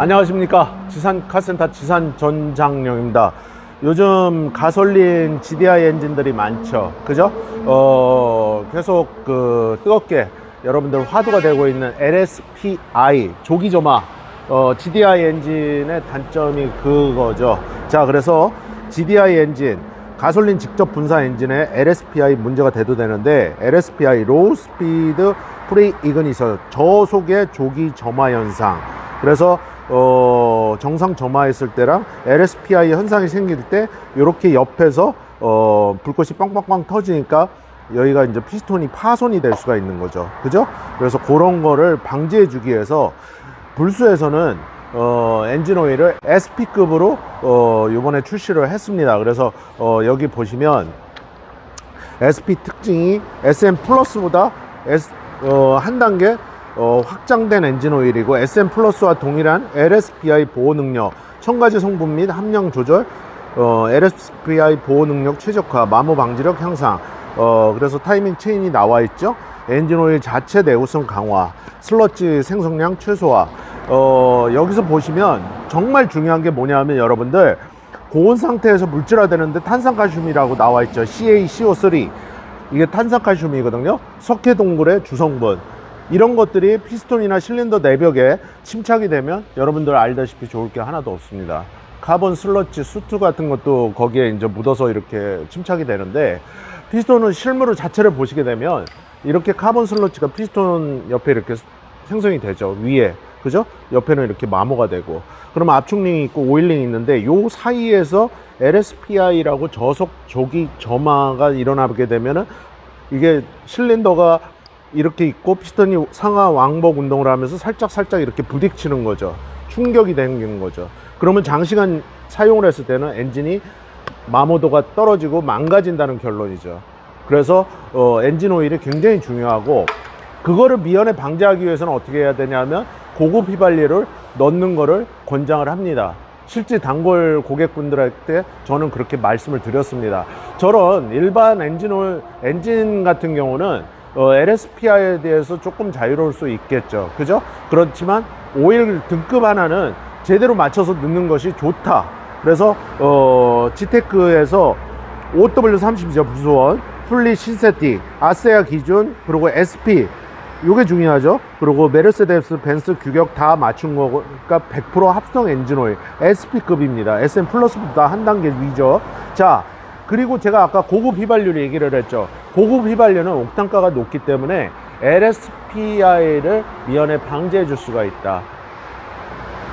안녕하십니까. 지산 카센터 지산 전장령입니다. 요즘 가솔린 GDI 엔진들이 많죠. 그죠? 계속 뜨겁게 여러분들 화두가 되고 있는 LSPI 조기점화 GDI 엔진의 단점이 그거죠. 자, 그래서 GDI 엔진 가솔린 직접 분사 엔진에 LSPI 문제가 대두되는데, LSPI 로우 스피드 프리 이그니션 저속의 조기 점화 현상. 그래서 정상 점화했을 때랑 LSPI 현상이 생길 때 이렇게 옆에서 불꽃이 빵빵빵 터지니까 여기가 이제 피스톤이 파손이 될 수가 있는 거죠. 그죠? 그래서 그런 거를 방지해 주기 위해서 불수에서는 엔진 오일을 SP급으로 이번에 출시를 했습니다. 그래서 여기 보시면 SP 특징이 SM 플러스보다 한 단계 확장된 엔진 오일이고, SM 플러스와 동일한 LSPI 보호 능력, 첨가지 성분 및 함량 조절, LSPI 보호 능력 최적화, 마모 방지력 향상. 그래서 타이밍 체인이 나와 있죠. 엔진 오일 자체 내구성 강화, 슬러지 생성량 최소화. 여기서 보시면 정말 중요한 게 뭐냐면, 여러분들 고온 상태에서 물질화되는데 탄산칼슘이라고 나와 있죠. CaCO3. 이게 탄산칼슘이거든요. 석회동굴의 주성분. 이런 것들이 피스톤이나 실린더 내벽에 침착이 되면 여러분들 알다시피 좋을 게 하나도 없습니다. 카본 슬러지 수트 같은 것도 거기에 이제 묻어서 이렇게 침착이 되는데, 피스톤은 실물 자체를 보시게 되면 이렇게 카본 슬러지가 피스톤 옆에 이렇게 생성이 되죠. 위에. 그죠? 옆에는 이렇게 마모가 되고, 그러면 압축링이 있고 오일링이 있는데, 요 사이에서 LSPI라고 저속 조기 점화가 일어나게 되면은 이게 실린더가 이렇게 있고 피스톤이 상하 왕복 운동을 하면서 살짝 이렇게 부딪히는 거죠. 충격이 되는 거죠. 그러면 장시간 사용을 했을 때는 엔진이 마모도가 떨어지고 망가진다는 결론이죠. 그래서 엔진 오일이 굉장히 중요하고, 그거를 미연에 방지하기 위해서는 어떻게 해야 되냐면 고급 휘발유를 넣는 거를 권장을 합니다. 실제 단골 고객분들한테 저는 그렇게 말씀을 드렸습니다. 저런 일반 엔진 같은 경우는 LSPI에 대해서 조금 자유로울 수 있겠죠. 그죠? 그렇지만 오일 등급 하나는 제대로 맞춰서 넣는 것이 좋다. 그래서 지테크에서 OW32죠. 부수원, 풀리 신세틱, 아세아 기준, 그리고 SP, 요게 중요하죠. 그리고 메르세데스 벤츠 규격 다 맞춘 거니까 100% 합성 엔진 오일 SP급입니다. SM 플러스보다 한 단계 위죠. 자, 그리고 제가 아까 고급 휘발유를 얘기를 했죠. 고급 휘발유는 옥탄가가 높기 때문에 LSPI를 미연에 방지해 줄 수가 있다.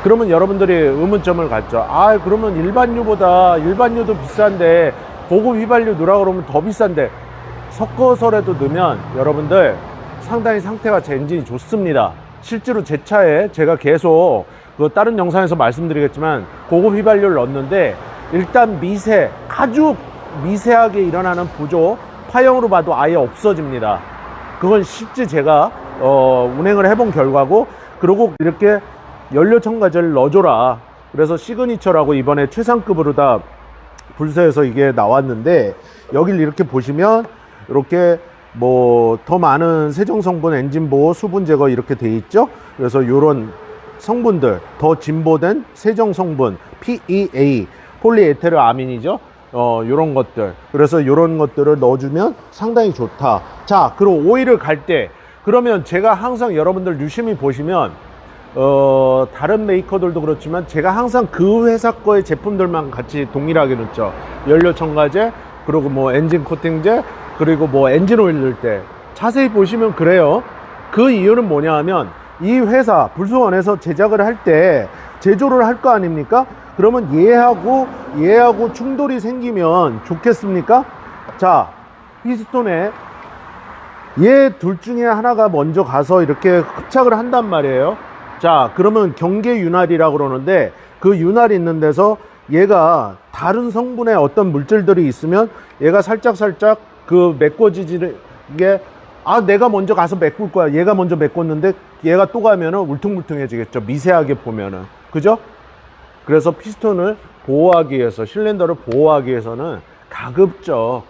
그러면 여러분들이 의문점을 갖죠. 아, 그러면 일반유도 비싼데 고급 휘발유 넣으라 그러면 더 비싼데, 섞어서라도 넣으면 여러분들 상당히 상태가 제 엔진이 좋습니다. 실제로 제 차에 제가 계속 다른 영상에서 말씀드리겠지만 고급 휘발유를 넣었는데, 일단 아주 미세하게 일어나는 부조, 파형으로 봐도 아예 없어집니다. 그건 실제 제가 운행을 해본 결과고, 그리고 이렇게 연료 첨가제를 넣어줘라. 그래서 시그니처라고 이번에 최상급으로 다 불세에서 이게 나왔는데, 여기를 이렇게 보시면 이렇게 더 많은 세정 성분, 엔진 보호, 수분 제거 이렇게 돼 있죠. 그래서 이런 성분들, 더 진보된 세정 성분, PEA, 폴리에테르 아민이죠. 요런 것들. 그래서 요런 것들을 넣어주면 상당히 좋다. 자, 그리고 오일을 갈 때, 그러면 제가 항상 여러분들 유심히 보시면 다른 메이커들도 그렇지만 제가 항상 그 회사 거의 제품들만 같이 동일하게 넣죠. 연료 첨가제, 그리고 엔진 코팅제, 그리고 엔진 오일 넣을 때 자세히 보시면 그래요. 그 이유는 뭐냐 하면, 이 회사 불수원에서 제작을 할 때 제조를 할 거 아닙니까? 그러면 얘하고 충돌이 생기면 좋겠습니까? 자, 피스톤에 얘 둘 중에 하나가 먼저 가서 이렇게 흡착을 한단 말이에요. 자, 그러면 경계 윤활이라고 그러는데, 그 윤활이 있는 데서 얘가 다른 성분의 어떤 물질들이 있으면 얘가 살짝 그 메꿔지는 게, 내가 먼저 가서 메꿀 거야. 얘가 먼저 메꿨는데 얘가 또 가면은 울퉁불퉁해지겠죠. 미세하게 보면은. 그죠? 그래서 피스톤을 보호하기 위해서, 실린더를 보호하기 위해서는 가급적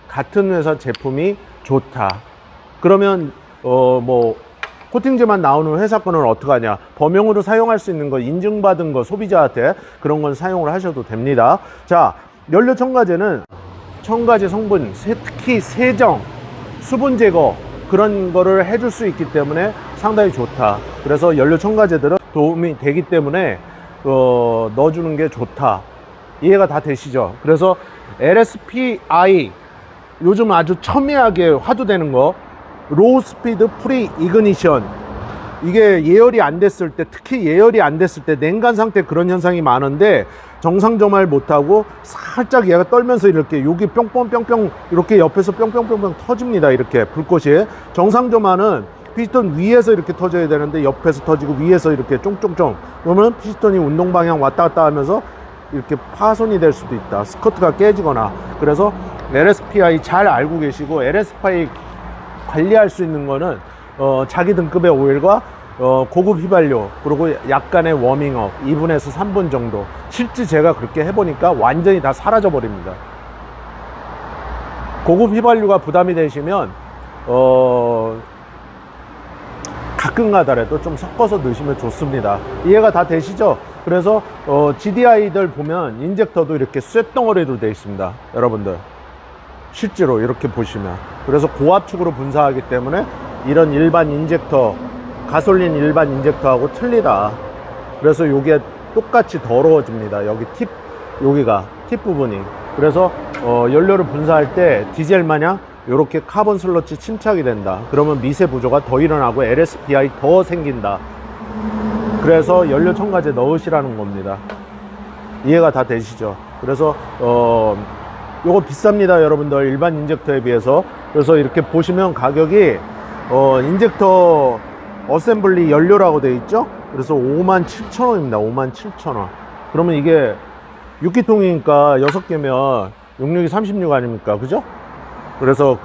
같은 회사 제품이 좋다. 그러면 코팅제만 나오는 회사 거는 어떡하냐. 범용으로 사용할 수 있는 거, 인증받은 거, 소비자한테 그런 건 사용을 하셔도 됩니다. 자, 연료 첨가제는 첨가제 성분, 특히 세정, 수분 제거 그런 거를 해줄 수 있기 때문에 상당히 좋다. 그래서 연료 첨가제들은 도움이 되기 때문에 넣어주는 게 좋다. 이해가 다 되시죠? 그래서 LSPI 요즘 아주 첨예하게 화두되는 거, 로우 스피드 프리 이그니션, 이게 예열이 안 됐을 때, 특히 예열이 안 됐을 때 냉간 상태 그런 현상이 많은데 정상 점화를 못하고 살짝 얘가 떨면서 이렇게 여기 뿅뿅뿅뿅 이렇게 옆에서 뿅뿅뿅뿅 터집니다. 이렇게 불꽃이. 정상 점화는 피스톤 위에서 이렇게 터져야 되는데 옆에서 터지고 위에서 이렇게 쫑쫑쫑, 그러면 피스톤이 운동 방향 왔다 갔다 하면서 이렇게 파손이 될 수도 있다. 스커트가 깨지거나. 그래서 LSPI 잘 알고 계시고, LSPI 관리할 수 있는 거는 자기 등급의 오일과 고급 휘발유, 그리고 약간의 워밍업 2분에서 3분 정도. 실제 제가 그렇게 해보니까 완전히 다 사라져 버립니다. 고급 휘발유가 부담이 되시면 가끔가다라도 좀 섞어서 넣으시면 좋습니다. 이해가 다 되시죠? 그래서 GDI들 보면 인젝터도 이렇게 쇳덩어리로 되어 있습니다. 여러분들 실제로 이렇게 보시면. 그래서 고압축으로 분사하기 때문에 이런 일반 인젝터, 가솔린 일반 인젝터하고 틀리다. 그래서 요게 똑같이 더러워집니다. 여기 여기가 팁 부분이. 그래서 연료를 분사할 때 디젤 마냥 이렇게 카본 슬러지 침착이 된다. 그러면 미세 부조가 더 일어나고 LSPI 더 생긴다. 그래서 연료 첨가제 넣으시라는 겁니다. 이해가 다 되시죠? 그래서 요거 비쌉니다, 여러분들. 일반 인젝터에 비해서. 그래서 이렇게 보시면 가격이 인젝터 어셈블리 연료라고 되어 있죠? 그래서 57,000원입니다. 57,000원. 그러면 이게 6기통이니까 6개면 66이 36 아닙니까? 그죠? 그래서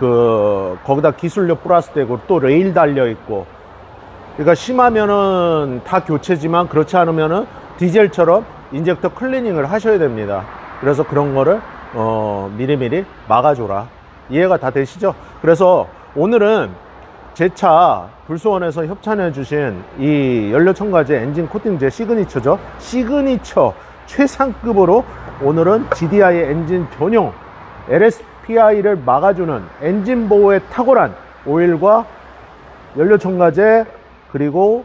거기다 기술료 플러스 되고 또 레일 달려 있고. 그러니까 심하면은 다 교체지만 그렇지 않으면은 디젤처럼 인젝터 클리닝을 하셔야 됩니다. 그래서 그런 거를 미리미리 막아줘라. 이해가 다 되시죠? 그래서 오늘은 제 차 불소원에서 협찬해 주신 이 연료 첨가제 엔진 코팅제 시그니처죠. 시그니처 최상급으로 오늘은 GDI 엔진 전용 LSPI를 막아주는 엔진 보호에 탁월한 오일과 연료 첨가제, 그리고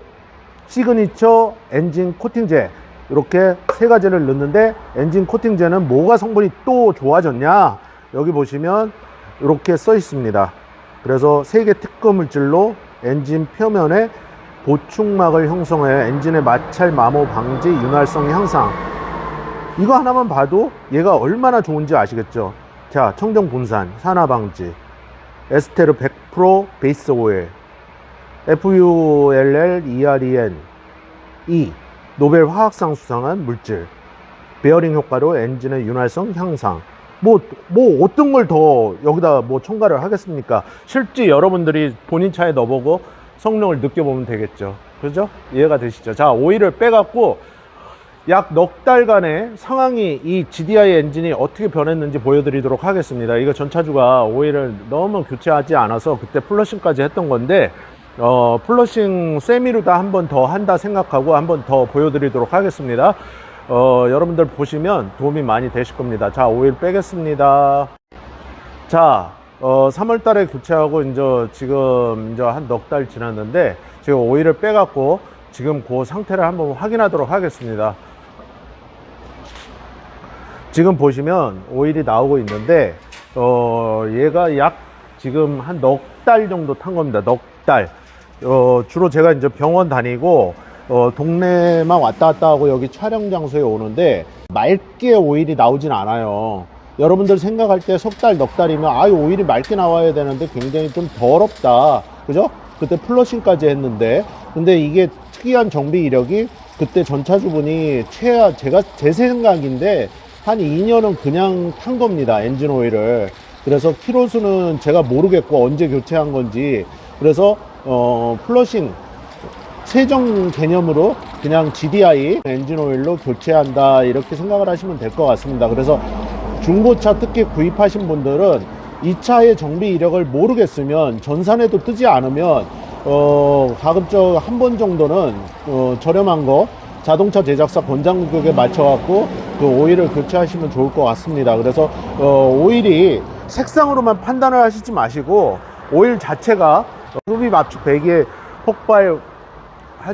시그니처 엔진 코팅제, 이렇게 세 가지를 넣는데, 엔진 코팅제는 뭐가 성분이 또 좋아졌냐, 여기 보시면 이렇게 써 있습니다. 그래서 세계 특허 물질로 엔진 표면에 보충막을 형성해 엔진의 마찰 마모 방지, 윤활성 향상. 이거 하나만 봐도 얘가 얼마나 좋은지 아시겠죠? 자, 청정 분산, 산화 방지, 에스테르 100% 베이스 오일, FULL EREN 노벨 화학상 수상한 물질, 베어링 효과로 엔진의 윤활성 향상. 뭐 어떤 걸 더 여기다 뭐 첨가를 하겠습니까? 실제 여러분들이 본인 차에 넣어보고 성능을 느껴보면 되겠죠. 그죠? 이해가 되시죠? 자, 오일을 빼갖고 약 넉 달간의 상황이, 이 GDI 엔진이 어떻게 변했는지 보여드리도록 하겠습니다. 이거 전차주가 오일을 너무 교체하지 않아서 그때 플러싱까지 했던 건데, 플러싱 세미로다 한 번 더 한다 생각하고 한 번 더 보여드리도록 하겠습니다. 여러분들 보시면 도움이 많이 되실 겁니다. 자, 오일 빼겠습니다. 자, 3월 달에 교체하고 지금 한 넉 달 지났는데, 지금 오일을 빼갖고 지금 그 상태를 한번 확인하도록 하겠습니다. 지금 보시면 오일이 나오고 있는데, 얘가 약 지금 한 넉 달 정도 탄 겁니다. 넉 달. 주로 제가 이제 병원 다니고 동네만 왔다 갔다 하고 여기 촬영 장소에 오는데 맑게 오일이 나오진 않아요. 여러분들 생각할 때 석 달, 넉 달이면 오일이 맑게 나와야 되는데 굉장히 좀 더럽다. 그죠? 그때 플러싱까지 했는데, 근데 이게 특이한 정비 이력이, 그때 전차주분이 제 생각인데 한 2년은 그냥 탄 겁니다, 엔진 오일을. 그래서 키로수는 제가 모르겠고 언제 교체한 건지. 그래서 플러싱 세정 개념으로 그냥 GDI 엔진 오일로 교체한다, 이렇게 생각을 하시면 될 것 같습니다. 그래서 중고차 특히 구입하신 분들은 이 차의 정비 이력을 모르겠으면, 전산에도 뜨지 않으면 가급적 한 번 정도는 저렴한 거 자동차 제작사 권장 규격에 맞춰 갖고 그 오일을 교체하시면 좋을 것 같습니다. 그래서 오일이 색상으로만 판단을 하시지 마시고 오일 자체가 흡입 압축 배기에 폭발하지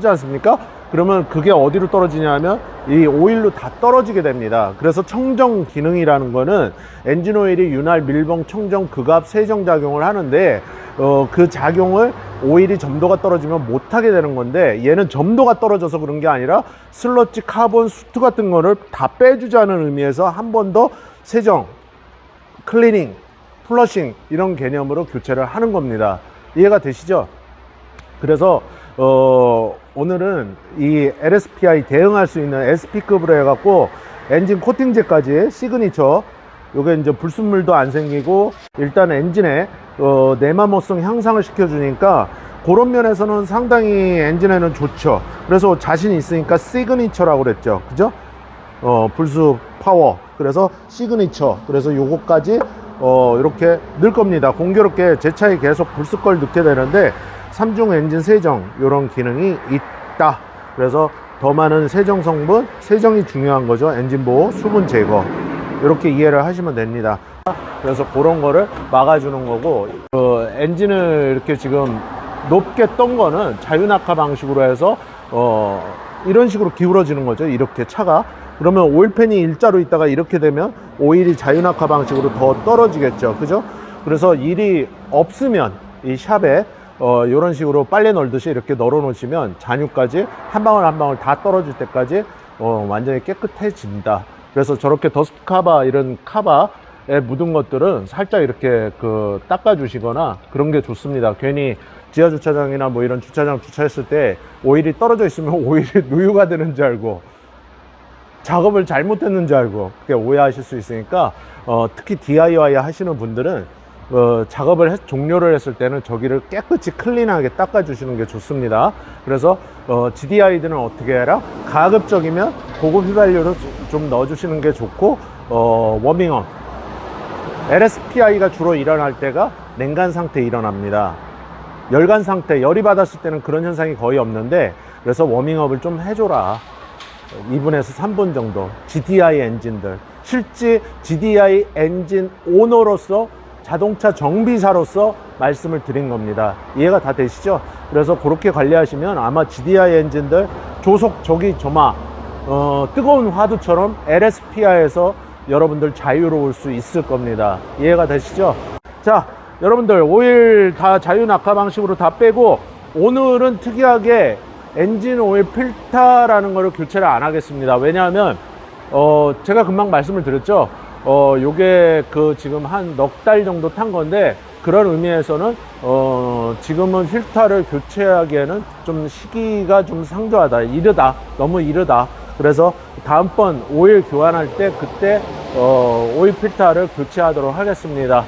않습니까? 그러면 그게 어디로 떨어지냐면 이 오일로 다 떨어지게 됩니다. 그래서 청정 기능이라는 거는 엔진 오일이 윤활, 밀봉, 청정, 극압, 세정 작용을 하는데 그 작용을 오일이 점도가 떨어지면 못하게 되는 건데, 얘는 점도가 떨어져서 그런 게 아니라 슬러지, 카본, 수트 같은 거를 다 빼주자는 의미에서 한 번 더 세정, 클리닝, 플러싱 이런 개념으로 교체를 하는 겁니다. 이해가 되시죠? 그래서 오늘은 이 LSPI 대응할 수 있는 SP급으로 해갖고 엔진 코팅제까지 시그니처, 요게 이제 불순물도 안 생기고 일단 엔진에 내마모성 향상을 시켜주니까 그런 면에서는 상당히 엔진에는 좋죠. 그래서 자신 있으니까 시그니처라고 그랬죠. 그죠? 불수 파워. 그래서 시그니처. 그래서 요거까지 이렇게 넣을 겁니다. 공교롭게 제 차에 계속 불수 걸 넣게 되는데 3중 엔진 세정 이런 기능이 있다. 그래서 더 많은 세정 성분, 세정이 중요한 거죠. 엔진 보호, 수분 제거 이렇게 이해를 하시면 됩니다. 그래서 그런 거를 막아주는 거고, 엔진을 이렇게 지금 높게 떤 거는 자유낙하 방식으로 해서 이런 식으로 기울어지는 거죠. 이렇게 차가. 그러면 오일팬이 일자로 있다가 이렇게 되면 오일이 자유낙하 방식으로 더 떨어지겠죠. 그죠? 그래서 일이 없으면 이 샵에 이런 식으로 빨래 널듯이 이렇게 널어 놓으시면 잔유까지 한 방울 한 방울 다 떨어질 때까지 완전히 깨끗해진다. 그래서 저렇게 더스트 카바, 이런 카바에 묻은 것들은 살짝 이렇게 닦아 주시거나 그런 게 좋습니다. 괜히 지하 주차장이나 뭐 이런 주차장 주차했을 때 오일이 떨어져 있으면 오일이 누유가 되는 줄 알고 작업을 잘못했는 줄 알고 그렇게 오해하실 수 있으니까 특히 DIY 하시는 분들은 작업을 종료를 했을 때는 저기를 깨끗이 클린하게 닦아 주시는 게 좋습니다. 그래서 GDI들은 어떻게 해라? 가급적이면 고급 휘발유를 좀 넣어 주시는 게 좋고, 워밍업, LSPI가 주로 일어날 때가 냉간 상태에 일어납니다. 열간 상태, 열이 받았을 때는 그런 현상이 거의 없는데, 그래서 워밍업을 좀 해줘라. 2분에서 3분 정도. GDI 엔진들, 실제 GDI 엔진 오너로서, 자동차 정비사로서 말씀을 드린 겁니다. 이해가 다 되시죠? 그래서 그렇게 관리하시면 아마 GDI 엔진들 조속, 조기, 점화, 뜨거운 화두처럼 LSPI에서 여러분들 자유로울 수 있을 겁니다. 이해가 되시죠? 자, 여러분들 오일 다 자유낙하 방식으로 다 빼고, 오늘은 특이하게 엔진 오일 필터라는 거를 교체를 안 하겠습니다. 왜냐하면 제가 금방 말씀을 드렸죠. 요게 지금 한 넉 달 정도 탄 건데, 그런 의미에서는 지금은 필터를 교체하기에는 좀 시기가 좀 상조하다, 이르다, 너무 이르다. 그래서 다음번 오일 교환할 때 그때 오일 필터를 교체하도록 하겠습니다.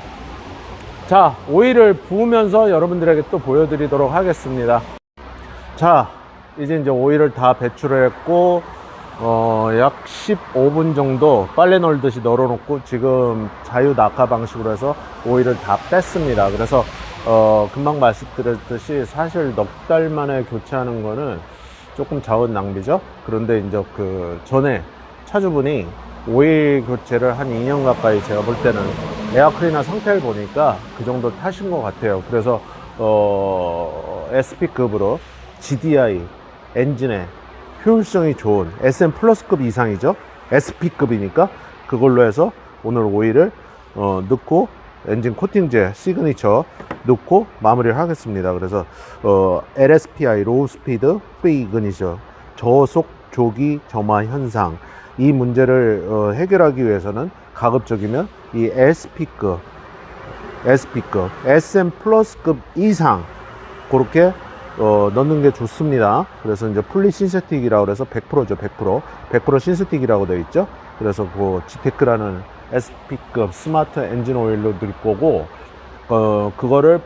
자, 오일을 부으면서 여러분들에게 또 보여드리도록 하겠습니다. 자, 이제 오일을 다 배출을 했고, 약 15분 정도 빨래 널듯이 널어 놓고 지금 자유 낙하 방식으로 해서 오일을 다 뺐습니다. 그래서 금방 말씀드렸듯이 사실 넉 달 만에 교체하는 거는 조금 자원 낭비죠. 그런데 이제 전에 차주분이 오일 교체를 한 2년 가까이, 제가 볼 때는 에어클리너 상태를 보니까 그 정도 타신 것 같아요. 그래서 SP급으로 GDI 엔진에 효율성이 좋은 SM 플러스급 이상이죠. SP급이니까 그걸로 해서 오늘 오일을 넣고 엔진 코팅제 시그니처 넣고 마무리를 하겠습니다. 그래서 LSPI 로우 스피드 프리그니셔, 저속 조기 점화 현상, 이 문제를 해결하기 위해서는 가급적이면 이 SP급 SM 플러스급 이상 그렇게 넣는 게 좋습니다. 그래서 이제 풀리 신세틱이라고 그래서 100%죠. 100% 신세틱이라고 되어 있죠. 그래서 지테크라는 SP급 스마트 엔진 오일로 넣을 거고, 그거를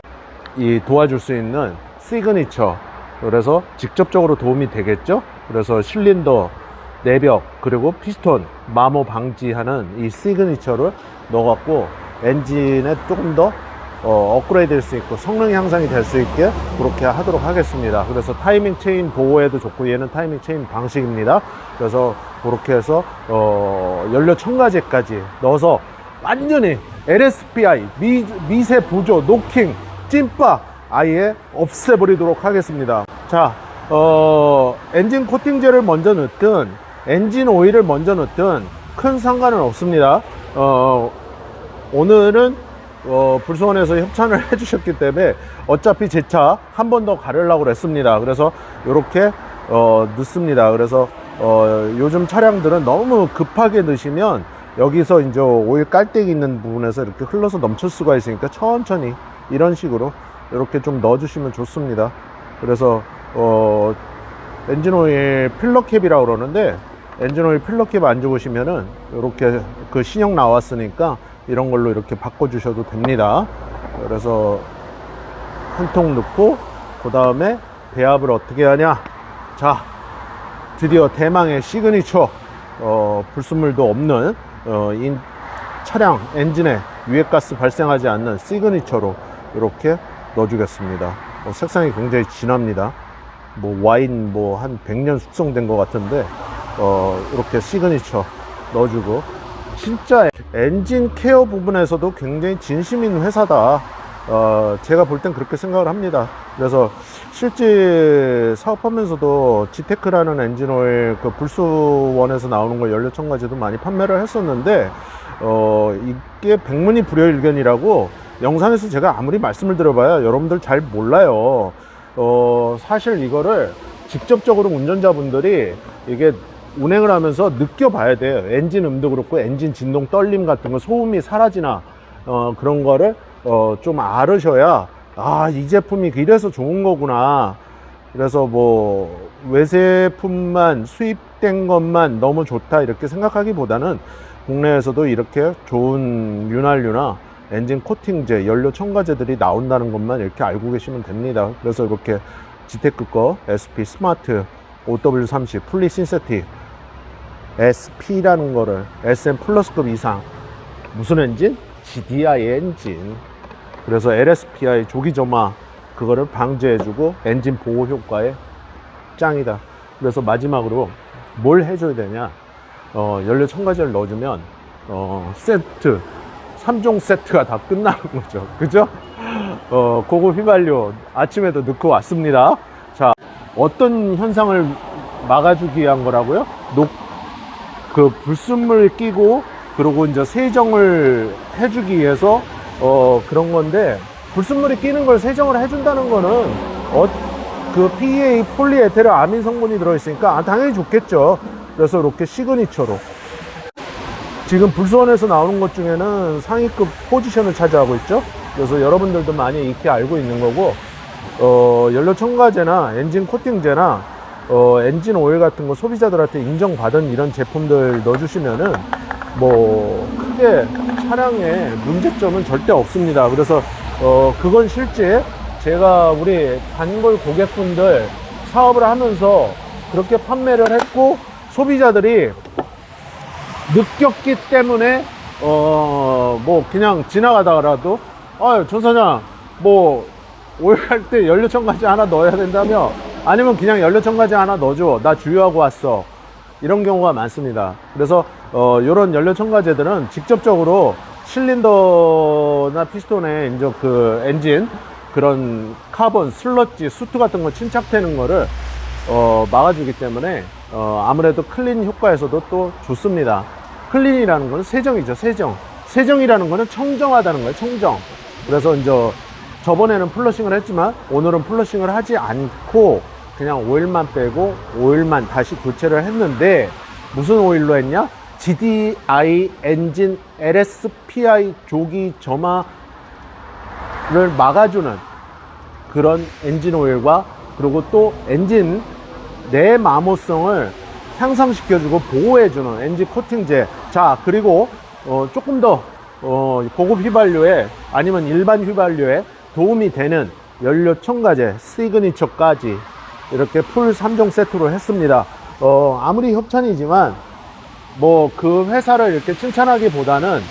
도와줄 수 있는 시그니처, 그래서 직접적으로 도움이 되겠죠. 그래서 실린더, 내벽, 그리고 피스톤 마모 방지하는 이 시그니처를 넣어갖고 엔진에 조금 더 업그레이드 될 수 있고 성능 향상이 될 수 있게 그렇게 하도록 하겠습니다. 그래서 타이밍 체인 보호에도 좋고, 얘는 타이밍 체인 방식입니다. 그래서 그렇게 해서 연료 첨가제까지 넣어서 완전히 LSPI 미세 보조 노킹 찐빠 아예 없애버리도록 하겠습니다. 자, 엔진 코팅제를 먼저 넣든 엔진 오일을 먼저 넣든 큰 상관은 없습니다. 오늘은 불소원에서 협찬을 해주셨기 때문에 어차피 제 차 한 번 더 가르려고 그랬습니다. 그래서 이렇게 넣습니다. 그래서 요즘 차량들은 너무 급하게 넣으시면 여기서 이제 오일 깔때기 있는 부분에서 이렇게 흘러서 넘칠 수가 있으니까 천천히 이런 식으로 이렇게 좀 넣어주시면 좋습니다. 그래서 엔진오일 필러캡이라고 그러는데, 엔진오일 필러캡 안 좋으시면은 이렇게 그 신형 나왔으니까 이런 걸로 이렇게 바꿔주셔도 됩니다. 그래서 한 통 넣고 그 다음에 배합을 어떻게 하냐. 자, 드디어 대망의 시그니처 불순물도 없는 이 차량 엔진에 유해가스 발생하지 않는 시그니처로 이렇게 넣어주겠습니다. 색상이 굉장히 진합니다. 뭐 와인 뭐 한 100년 숙성된 것 같은데 이렇게 시그니처 넣어주고, 진짜 엔진 케어 부분에서도 굉장히 진심인 회사다. 제가 볼 땐 그렇게 생각을 합니다. 그래서 실제 사업하면서도 지테크라는 엔진오일 그 불수원에서 나오는 걸 연료 첨가제도 많이 판매를 했었는데, 이게 백문이 불여일견이라고 영상에서 제가 아무리 말씀을 드려봐야 여러분들 잘 몰라요. 사실 이거를 직접적으로 운전자분들이 이게 운행을 하면서 느껴봐야 돼요. 엔진 음도 그렇고 엔진 진동 떨림 같은 거, 소음이 사라지나 그런 거를 좀 알으셔야, 아, 이 제품이 이래서 좋은 거구나. 그래서 뭐 외제품만 수입된 것만 너무 좋다 이렇게 생각하기보다는 국내에서도 이렇게 좋은 윤활유나 엔진 코팅제, 연료 첨가제들이 나온다는 것만 이렇게 알고 계시면 됩니다. 그래서 이렇게 지테크 거 SP 스마트 OW30 풀리 신세틱 SP라는 거를 SM 플러스급 이상, 무슨 엔진? GDI 엔진. 그래서 LSPI 조기 점화 그거를 방지해주고 엔진 보호 효과에 짱이다. 그래서 마지막으로 뭘 해줘야 되냐, 연료 첨가제를 넣어주면 세트 3종 세트가 다 끝나는 거죠. 그죠? 고급 휘발유 아침에도 넣고 왔습니다. 자, 어떤 현상을 막아주기 위한 거라고요? 그 불순물 끼고 그리고 이제 세정을 해주기 위해서 그런 건데, 불순물이 끼는 걸 세정을 해준다는 거는 그 PEA 폴리에테르 아민 성분이 들어있으니까 당연히 좋겠죠. 그래서 이렇게 시그니처로 지금 불소원에서 나오는 것 중에는 상위급 포지션을 차지하고 있죠. 그래서 여러분들도 많이 익히 알고 있는 거고, 연료 첨가제나 엔진 코팅제나 엔진 오일 같은 거 소비자들한테 인정받은 이런 제품들 넣어주시면은 뭐 크게 차량에 문제점은 절대 없습니다. 그래서 그건 실제 제가 우리 단골 고객분들 사업을 하면서 그렇게 판매를 했고, 소비자들이 느꼈기 때문에 뭐 그냥 지나가다가라도 조 사장 뭐 오일 할 때 연료 첨가제 하나 넣어야 된다며, 아니면 그냥 연료 첨가제 하나 넣어줘, 나 주유하고 왔어, 이런 경우가 많습니다. 그래서 이런 연료 첨가제들은 직접적으로 실린더나 피스톤에 이제 그 엔진 그런 카본, 슬러지, 수트 같은 거 침착되는 거를 막아주기 때문에 아무래도 클린 효과에서도 또 좋습니다. 클린이라는 거는 세정이죠. 세정이라는 거는 청정하다는 거예요. 청정. 그래서 이제 저번에는 플러싱을 했지만 오늘은 플러싱을 하지 않고 그냥 오일만 빼고 오일만 다시 교체를 했는데, 무슨 오일로 했냐? GDI 엔진 LSPI 조기 점화를 막아주는 그런 엔진 오일과, 그리고 또 엔진 내 마모성을 향상시켜주고 보호해주는 엔진 코팅제. 자, 그리고 조금 더 고급 휘발유에 아니면 일반 휘발유에 도움이 되는 연료 첨가제 시그니처까지 이렇게 풀 3종 세트로 했습니다. 아무리 협찬이지만 뭐 그 회사를 이렇게 칭찬하기보다는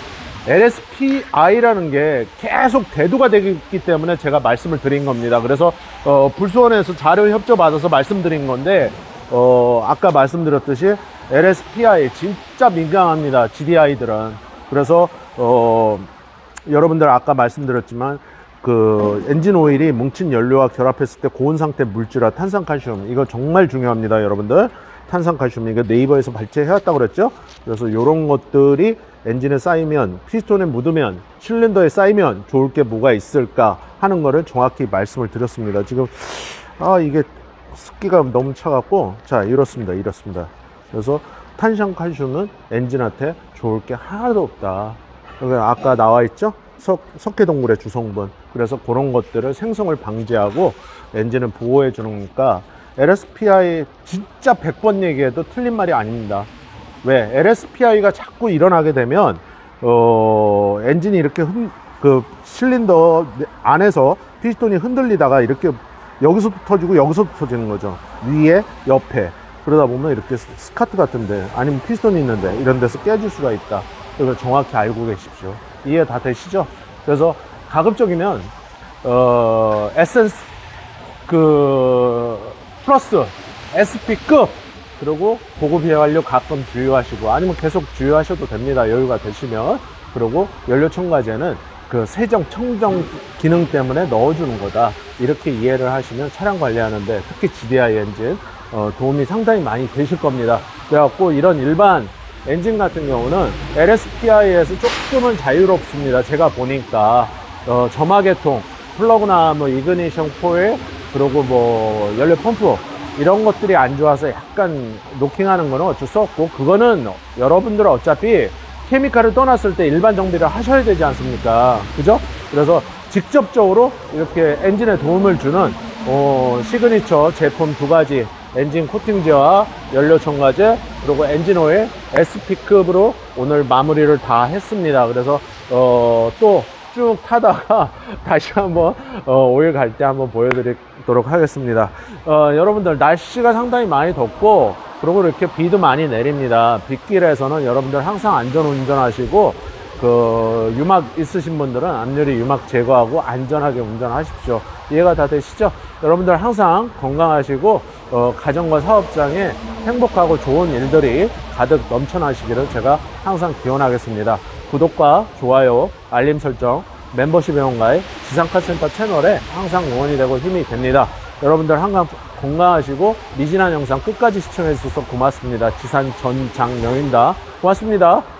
LSPI라는 게 계속 대두가 되기 때문에 제가 말씀을 드린 겁니다. 그래서 불수원에서 자료 협조 받아서 말씀드린 건데 아까 말씀드렸듯이 LSPI 진짜 민감합니다. GDI들은. 그래서 여러분들 아까 말씀드렸지만 그 엔진 오일이 뭉친 연료와 결합했을 때 고온 상태 물질화 탄산칼슘, 이거 정말 중요합니다. 여러분들 탄산칼슘, 이거 네이버에서 발췌해왔다고 그랬죠. 그래서 이런 것들이 엔진에 쌓이면, 피스톤에 묻으면, 실린더에 쌓이면 좋을 게 뭐가 있을까 하는 거를 정확히 말씀을 드렸습니다. 지금 이게 습기가 너무 차갖고, 자, 이렇습니다. 그래서 탄산칼슘은 엔진한테 좋을 게 하나도 없다. 아까 나와 있죠? 석회동물의 주성분. 그래서 그런 것들을 생성을 방지하고 엔진을 보호해 주니까 LSPI 진짜 100번 얘기해도 틀린 말이 아닙니다. 왜? LSPI가 자꾸 일어나게 되면 엔진이 이렇게 그 실린더 안에서 피스톤이 흔들리다가 이렇게 여기서도 터지고 여기서도 터지는 거죠. 위에, 옆에. 그러다 보면 이렇게 스카트 같은데, 아니면 피스톤이 있는데 이런 데서 깨질 수가 있다. 이걸 정확히 알고 계십시오. 이해 다 되시죠? 그래서 가급적이면 에센스 플러스 SP급, 그리고 고급 휘발유 가끔 주유하시고, 아니면 계속 주유하셔도 됩니다. 여유가 되시면. 그리고 연료 첨가제는 그 세정, 청정 기능 때문에 넣어주는 거다. 이렇게 이해를 하시면 차량 관리하는데, 특히 GDI 엔진 도움이 상당히 많이 되실 겁니다. 그래갖고 이런 일반 엔진 같은 경우는 LSPI에서 조금은 자유롭습니다. 제가 보니까 점화계통, 플러그나 뭐 이그니션 코일, 그리고 뭐 연료 펌프, 이런 것들이 안 좋아서 약간 노킹하는 거는 어쩔 수 없고, 그거는 여러분들은 어차피 케미칼을 떠났을 때 일반 정비를 하셔야 되지 않습니까? 그죠? 그래서 직접적으로 이렇게 엔진에 도움을 주는 시그니처 제품 2가지, 엔진 코팅제와 연료 첨가제, 그리고 엔진 오일 SP급으로 오늘 마무리를 다 했습니다. 그래서 또 쭉 타다가 다시 한번 오일 갈 때 한번 보여드리도록 하겠습니다. 여러분들 날씨가 상당히 많이 덥고, 그리고 이렇게 비도 많이 내립니다. 빗길에서는 여러분들 항상 안전 운전하시고, 그 유막 있으신 분들은 앞유리 유막 제거하고 안전하게 운전하십시오. 이해가 다 되시죠? 여러분들 항상 건강하시고 가정과 사업장에 행복하고 좋은 일들이 가득 넘쳐나시기를 제가 항상 기원하겠습니다. 구독과 좋아요, 알림 설정, 멤버십 회원가입, 지상카센터 채널에 항상 응원이 되고 힘이 됩니다. 여러분들 항상 건강하시고 미진한 영상 끝까지 시청해 주셔서 고맙습니다. 지산 전장영입니다. 고맙습니다.